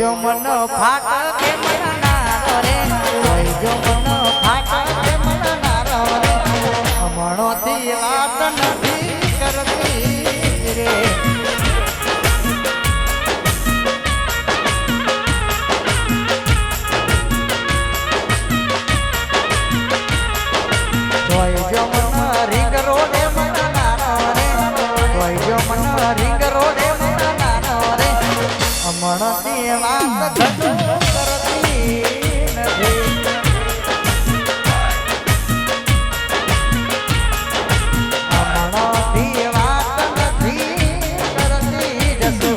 જો મન ફાટ કે મનારો રે કોઈ જો મન ફાટ કે મનારો રે અમણો થી વાત નથી કરતી રે કોઈ જો મન રીંગ રોડે મનારો રે કોઈ જો મન રીંગ રોડે અમણથી વાત કરતી નથી અમણથી વાત નથી કરતી જસુ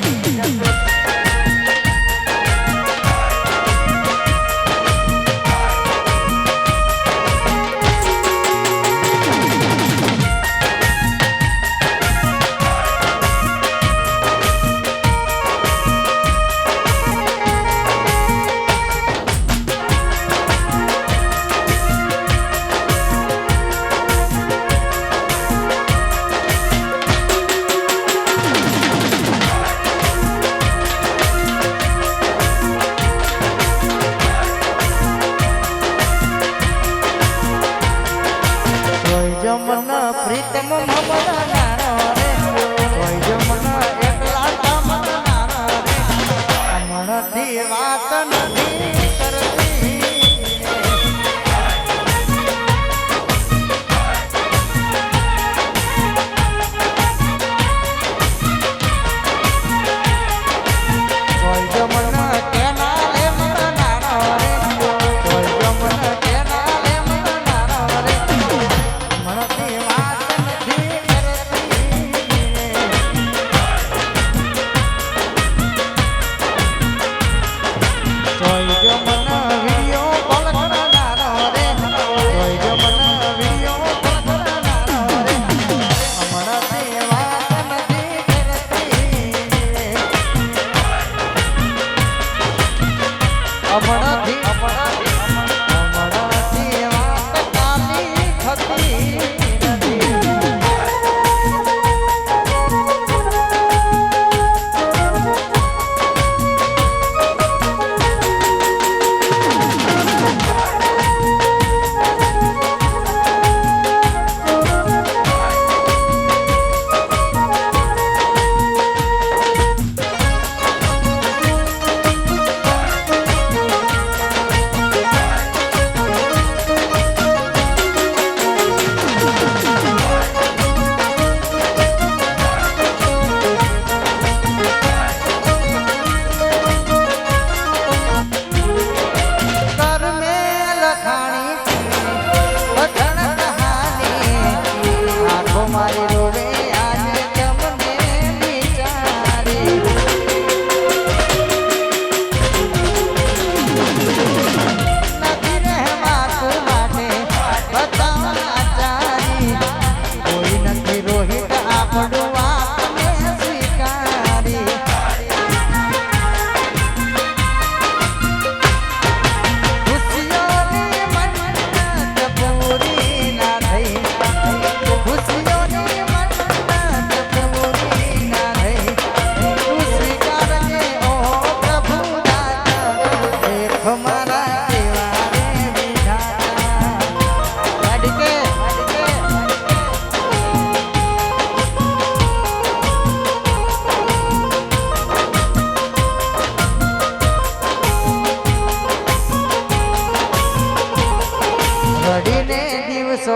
પ્રીતમ મમનારો રે કોઈ જો મન એકલા મમનારો રે અમણથી વાત નથી કરતી કોઈ જો મન કેના લે મમનારો રે કોઈ જો મન કેના લે મમનારો રે અમણથી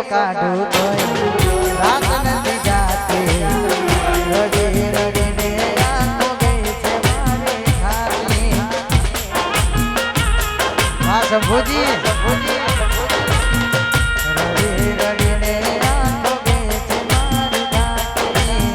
કાઢું તોય રાત નથી જાતી રડી રડીને આંખો ગઈ છે મારી ખાલી હા શંભુજી રડી રડીને આંખો ગઈ છે મારી ખાલી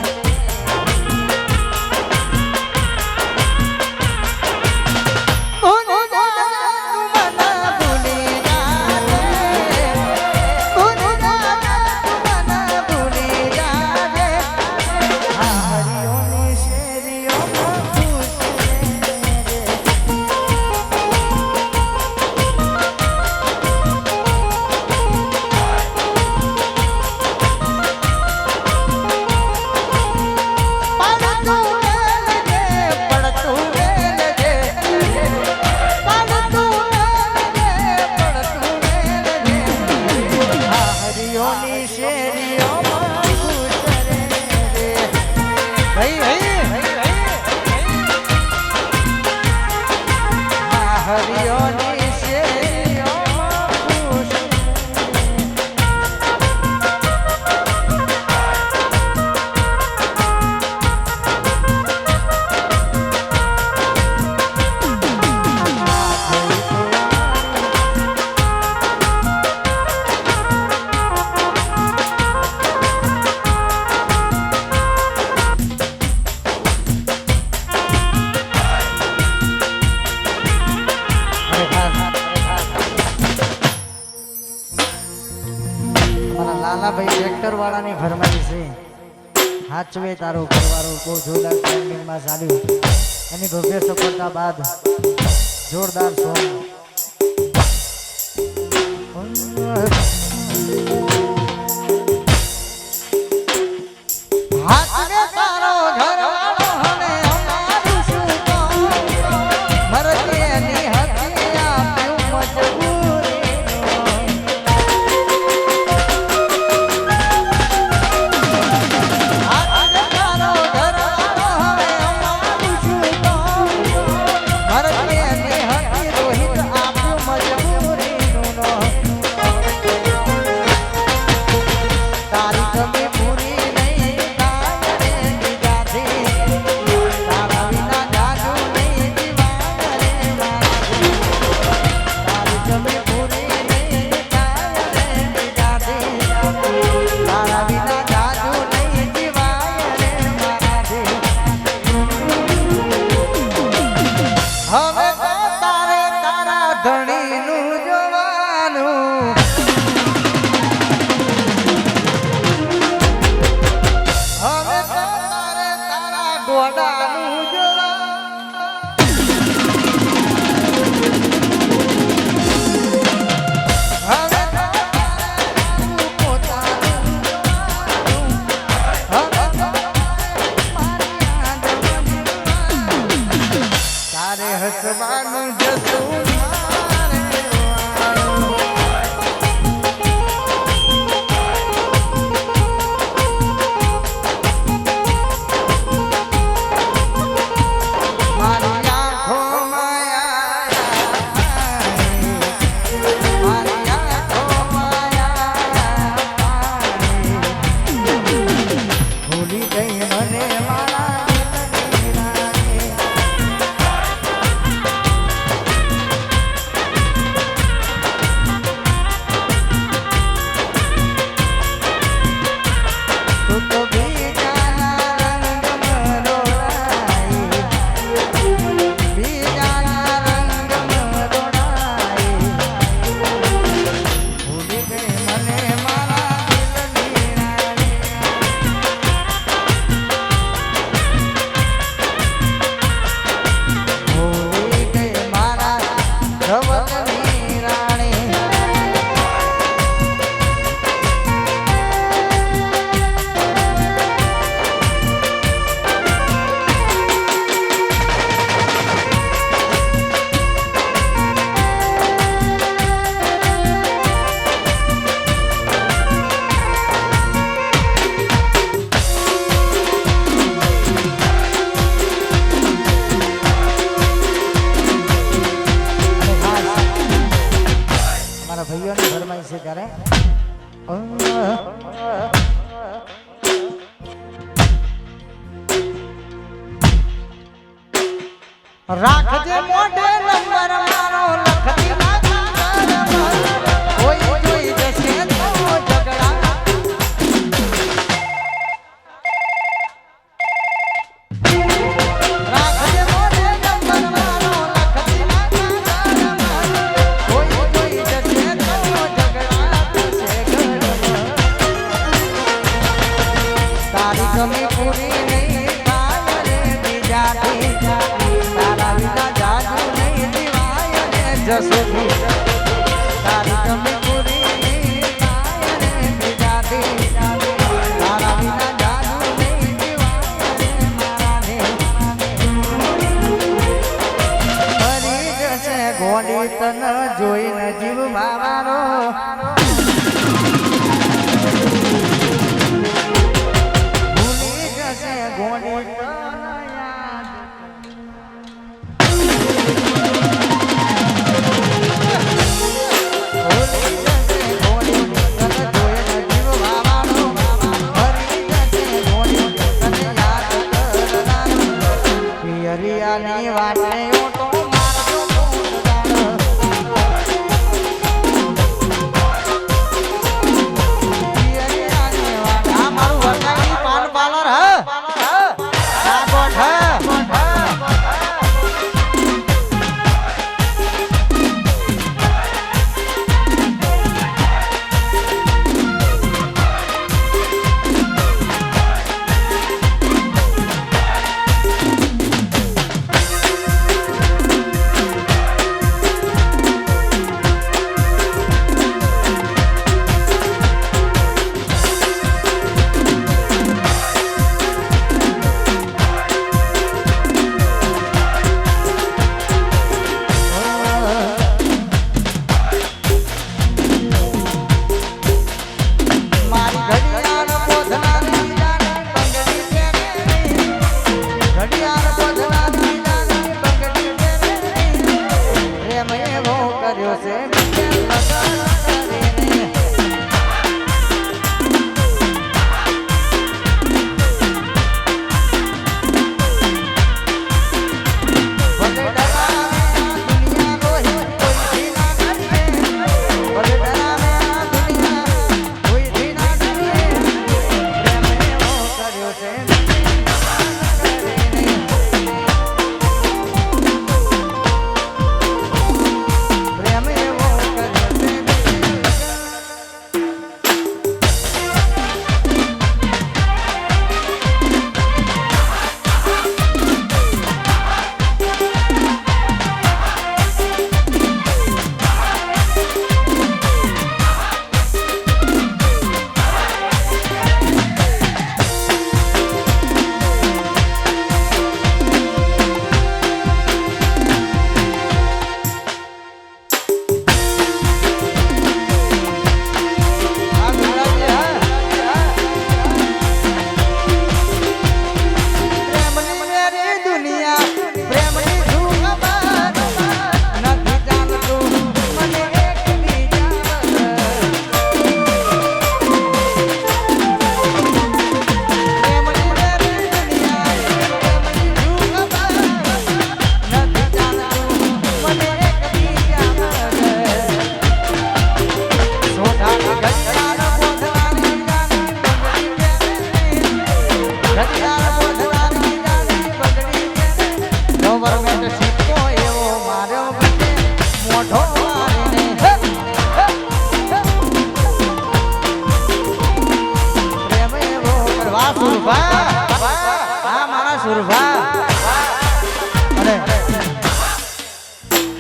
હરિયોની શેરીઓમાં ખુશ લાલાભાઈ ટ્રેક્ટર વાળાની ફરમાઈ છે હાચવે તારું ઘરવાળું બહુ જોરદાર ટ્રેન્ડિંગમાં ચાલ્યું એની ભવ્ય સફળતા બાદ જોરદાર સોંગ હાચવે તારો ઘરવાળો હવે અમારું શું કામ મરતે એની હતી આપ્યું મજબૂરી ધણીનું જોવાનું હવે તારે તારા ગોડાનું તારે હસવાનું જતું ભાઈઓની ફરમાઈ છે ત્યારે રાખજે મોઢે નંબર મારો લખતી કોઈ જોઈ જશે તો ઝઘડા રાખજે મોઢે નંબર મારો લખતી કોઈ જોઈ જશે તો ઝઘડા થશે ઘરમાં તારી કમી પૂરી નહીં થાય રે બીજાથી તારા વિના જાજુ નહીં દિવાય ને જસોથી તારી કમી પૂરી નહીં થાય રે બીજાથી તારા વિના જાજુ નહીં દિવાય ને મારાને ફરી જશે ગોડી તન જોઈને જીવ મારો ભૂલી જશે ગોડી પિયરિયાની વાટે ઓટો મારતો પિયરિયાની વાટે આ મારું વરસાદી પાન પાલર હ આ ગોઠ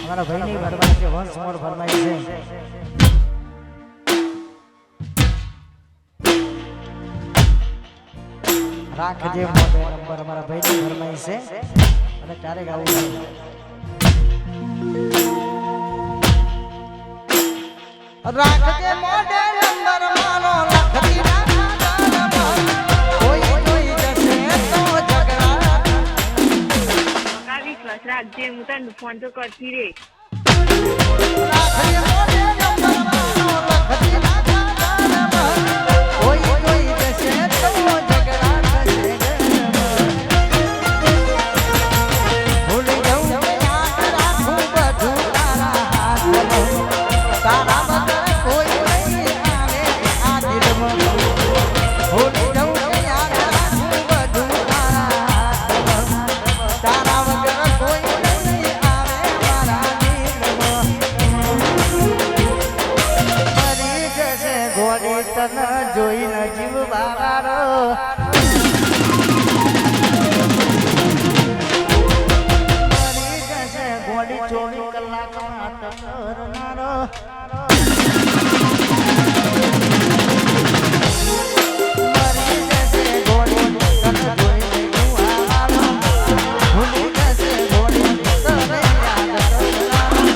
અમારા ભાઈની ભરમાઈ છે વંશ મોર ભરમાઈ છે રાખજે મોટે નંબર અમારા ભાઈની ભરમાઈ છે અને ચારે ગાવું રાખજે મોટે નંબર માનો લખતી રાખજે હું તને ફોન તો કરતી રે જોઈને જીવ બારો મરી જશે ગોડી 24 કલાકમાં ટકરનારો મરી જશે ગોડી તને જોઈને ગુવારો ભૂલી જશે ગોડી તને યાદ કરનારો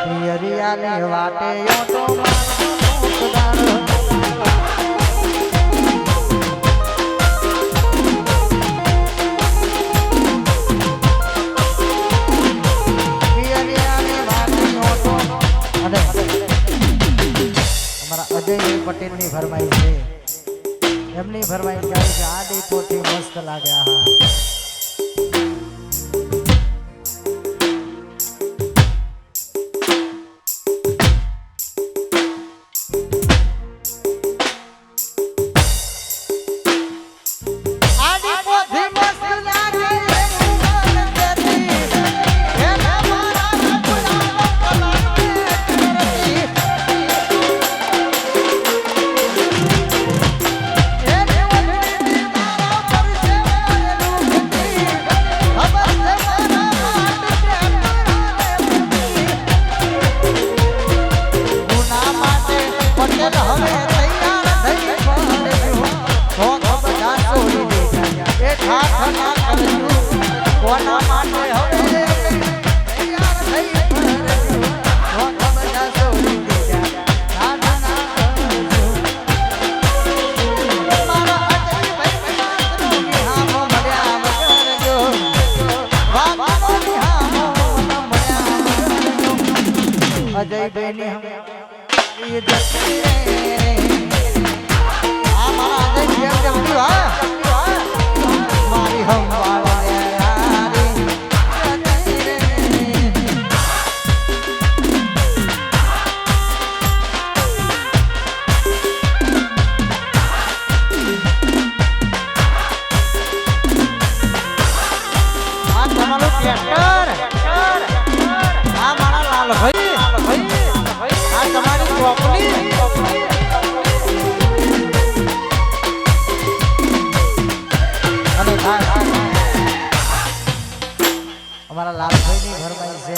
પિયરિયાની વાટે ઓટો મારો પટેલ ની ભરમાઈ છે એમની ભરમાઈ છે આ ડી પોથી મસ્ત લાગે. હા અજયભાઈ ની એ જતી રે આ મારા અજયભાઈ એમ જતી હા મારી હમ અમારા લાલભાઈ ની ઘરમાઈ છે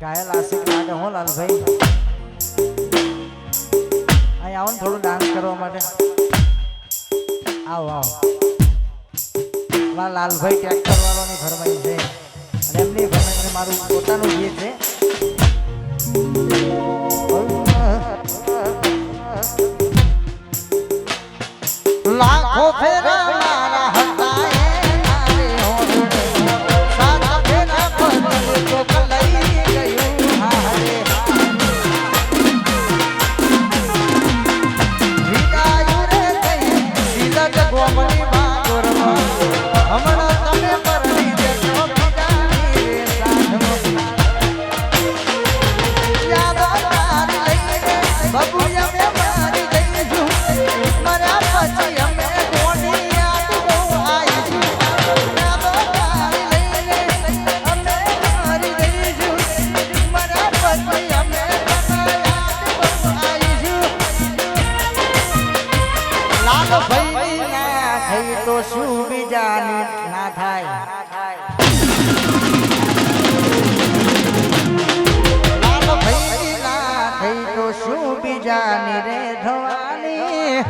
ગાયલ આશિક લાગે હો લાલભાઈ અહીં આવો ને થોડું ડાન્સ કરવા માટે આવો આવો મારા લાલભાઈ ટ્રેક્ટર વાળાની ઘરમાઈ છે અને એમની ઘરમાઈ મારું પોતાનું ગીત છે લાખો ફેરા મારા હતા તો શું બીજાની ના થાય લાલ ભાઈ ના થઈ તો શું બીજાની રે થવાની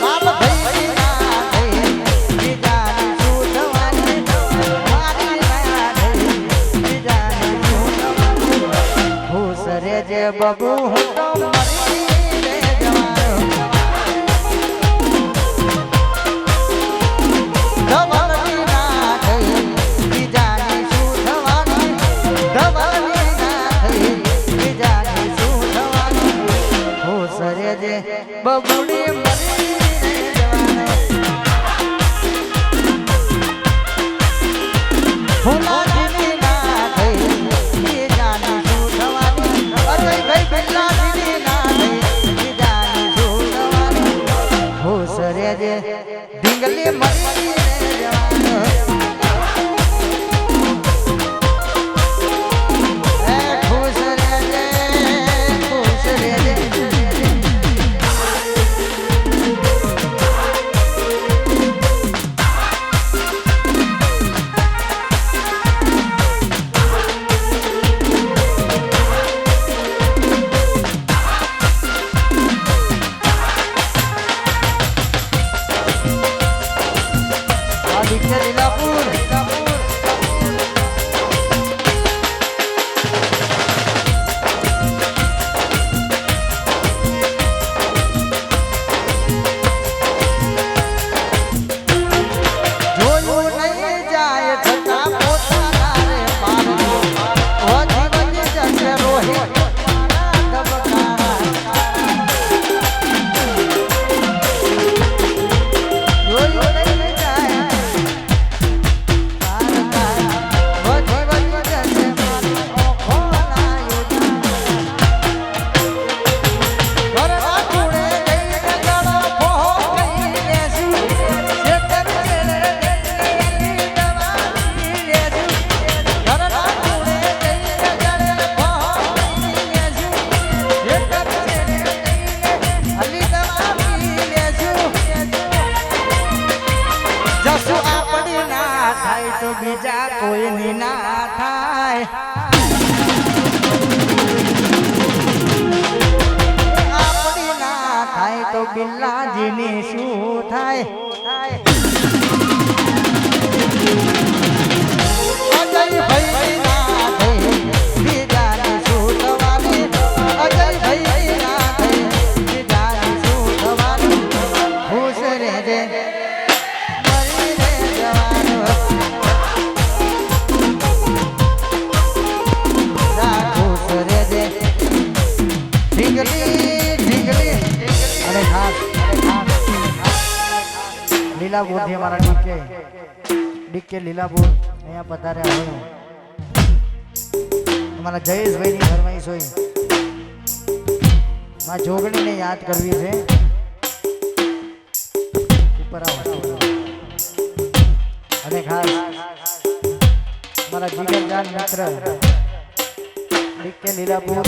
લાલ ભાઈ ના થઈ બીજાની શું થવાની મારી ના થઈ બીજાની શું થવાની ખુશ રેજે બબુ હું તો મરી બબુડી મરી ફૂલાજીની ના થઈ જાની શું થવાની અજયભાઈ બિલ્લાજીની ના થઈ જાની શું થવાની ખુશ રેજે ઢીંગલી મરી બીજા કોઈની ના થાય આપણી ના થાય તો બિલ્લાજીની શું થાય અજયભાઈ ના થઈ બીજાની શું થવાની અજયભાઈ ના થઈ બીજાની શું થવાની ખુશ રહેજે મરી રે જવાનો લીલાપુરથી અમારા ડીકે લીલાપુર અહીંયા પધાર્યા હોય અમારા જયેશભાઈની ફરમાઈશ હોય માં જોગણીને યાદ કરવી છે ઉપર આવો અને ખાસ મારા જીગરજાન મિત્ર ડીકે લીલાપુર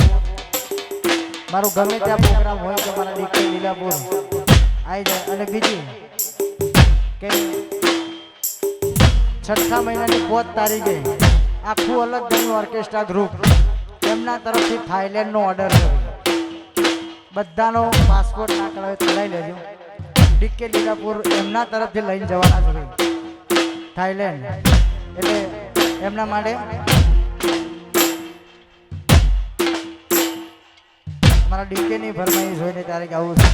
મારું ગમે ત્યાં પ્રોગ્રામ હોય તો મારા ડીકે લીલાપુર આવી જાય અને બીજી કે 6 મહિનાની 5 તારીખે આખું અલગ ગયું ઓર્કેસ્ટ્રા ગ્રુપ એમના તરફથી થાઈલેન્ડનો ઓર્ડર છે બધાનો પાસપોર્ટ ના કરાવે ચલાવી લેજો ડીકે લીલાપુર એમના તરફથી લઈને જવાના છે થાઈલેન્ડ એટલે એમના માટે મારા ડીકે ની ફરમાઈશ હોય ને ત્યારે આવું છે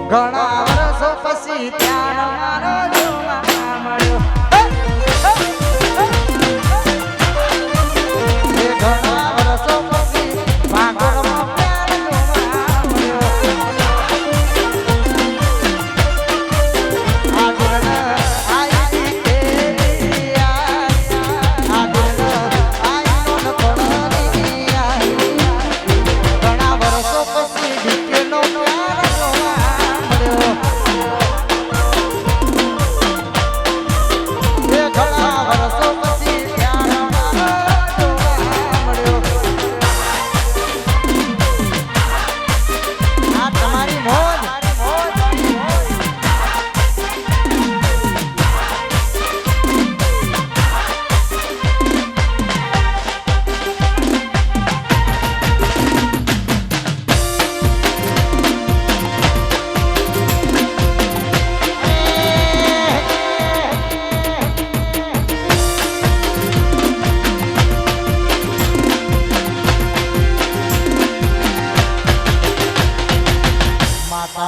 ઘણા વર્ષો પછી ત્યાં મારો જોવા મળ્યો ઘણા વર્ષો પછી ભાગોળમાં પ્યાર જોવા મળ્યો ઘણા વર્ષો પછી ડીકેનો પ્યાર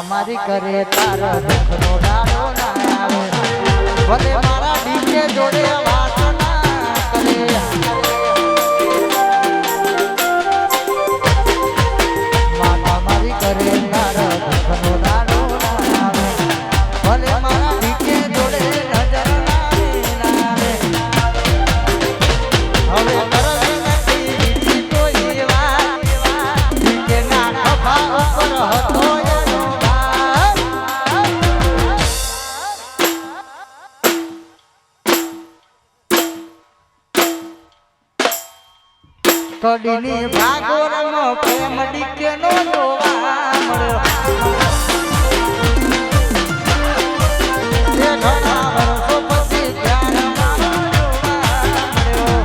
મારી કરે તારા દુઃખનો ડાળો ના આવે ભલે મારા ડીકે જોડે વાત ના કરે માતા મારી કરે તારા દુઃખનો ડાળો ના આવે ભલે મારા ડીકે જોડે નજર ના આવે હવે કરવી નથી બીજી કોઈ વાત ડીકે ના ખભા ઉપર હતો કડીની ભાગોળમાં પ્રેમ ડીકેનો જોવા મળ્યો ઘણા વર્ષો પછી ત્યારે મારો જોવા મળ્યો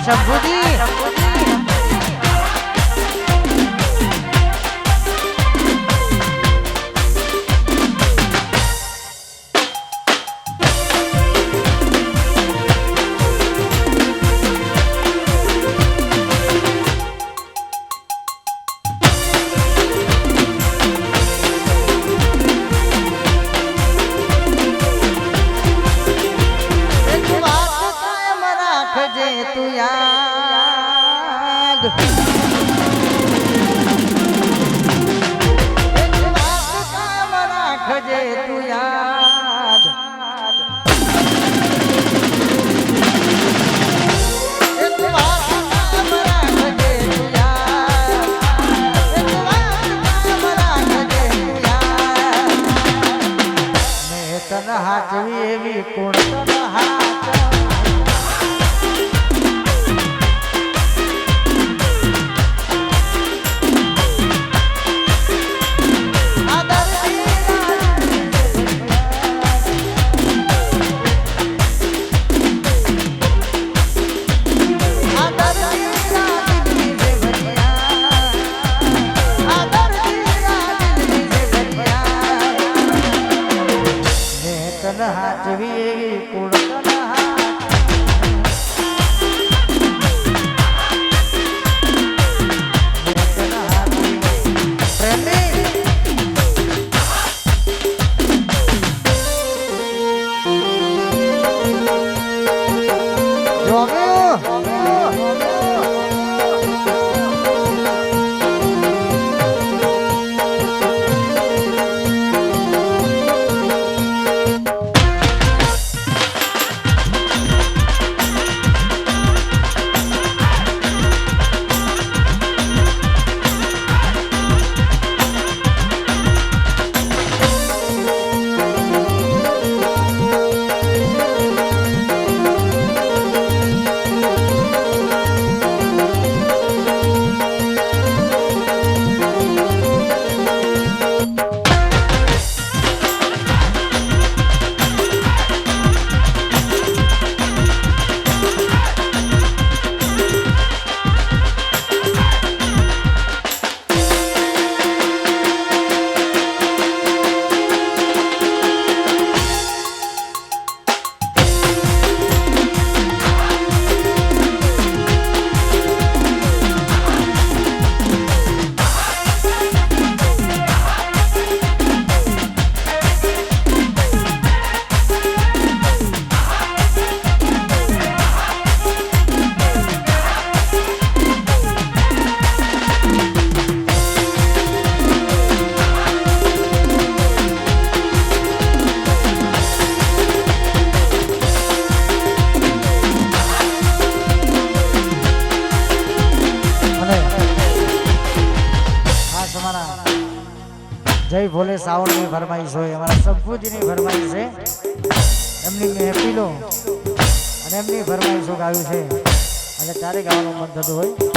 શંભુજી તું યાદ રાખજે તું યાદ મેં તને હાચવી એવી કોણ તને હાચ હાચવી એવી કુળ જય ભોલે સાવણની ફરમાઈશ હોય અમારા શંભુજીની ફરમાઈશ છે એમની મેં હેપીલો અને એમની ફરમાઈશો ગાયું છે અને તારે ગાવાનું મન થતું હોય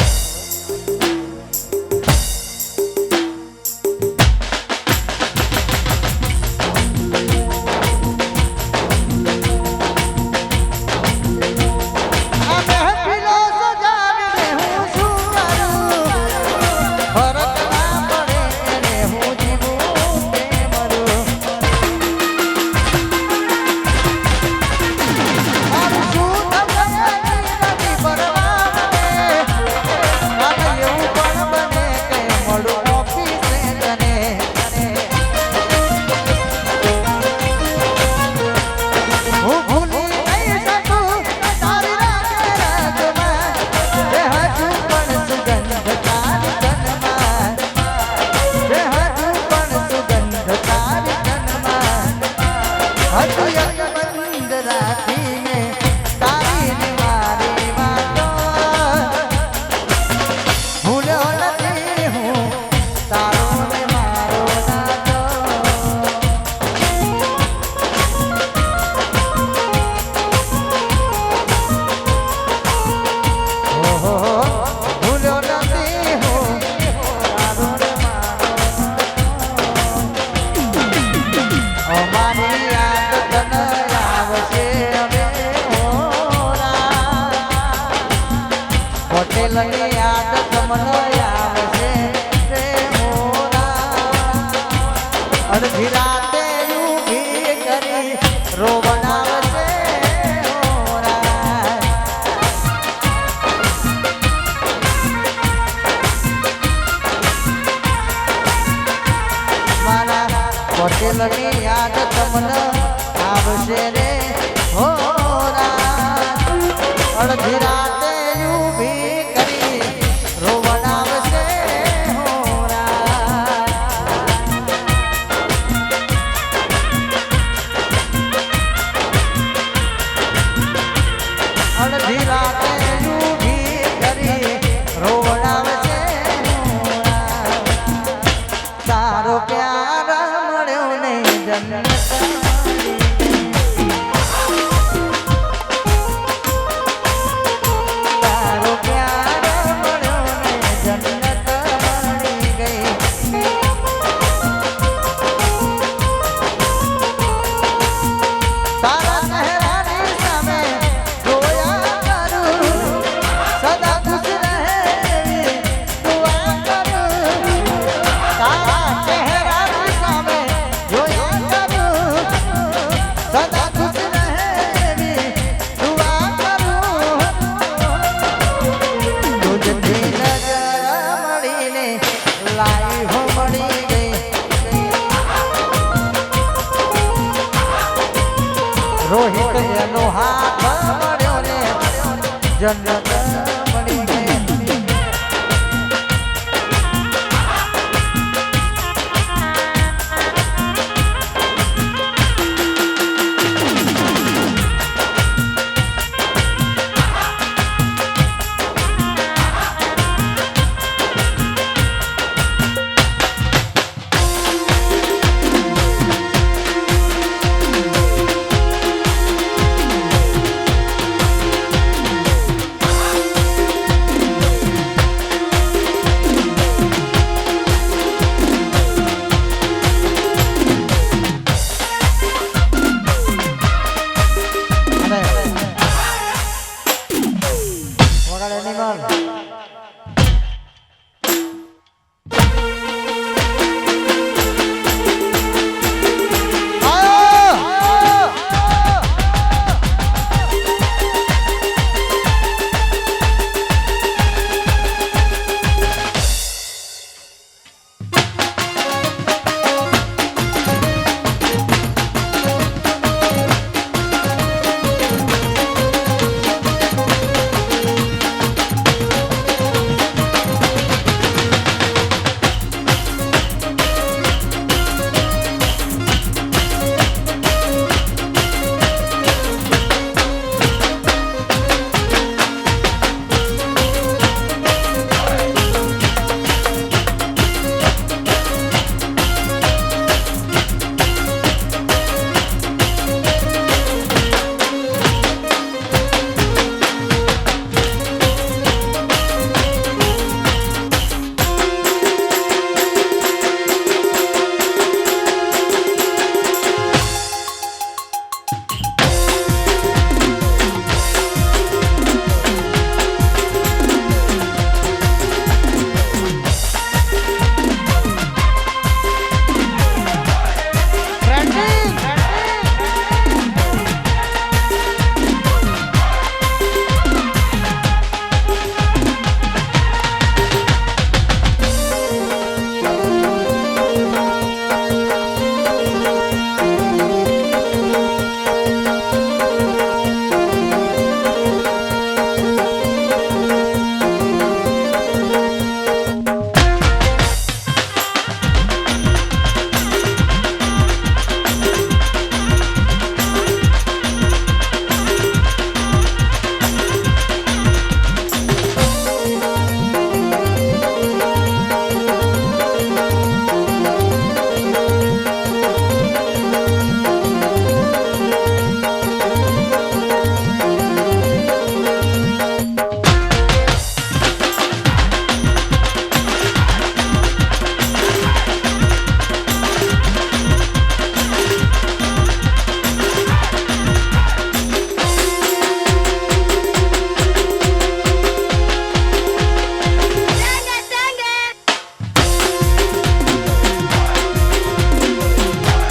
પટેલની યાદ તમને આવશે રે મોરા અડધી રાતે ઊભી કરી રોવણ આવશે મોરા મારા પટેલની યાદ તમને આવશે રે મોરા અડધી રાતે ઊભી કરી રોવણ આવશે હોરા અડધી રાતે ઊભી કરી રોવણ આવશે હોરા તારો પ્યાર મળ્યો ને જન્નત રોહિત એનો હાથ મળ્યો ને જન્નત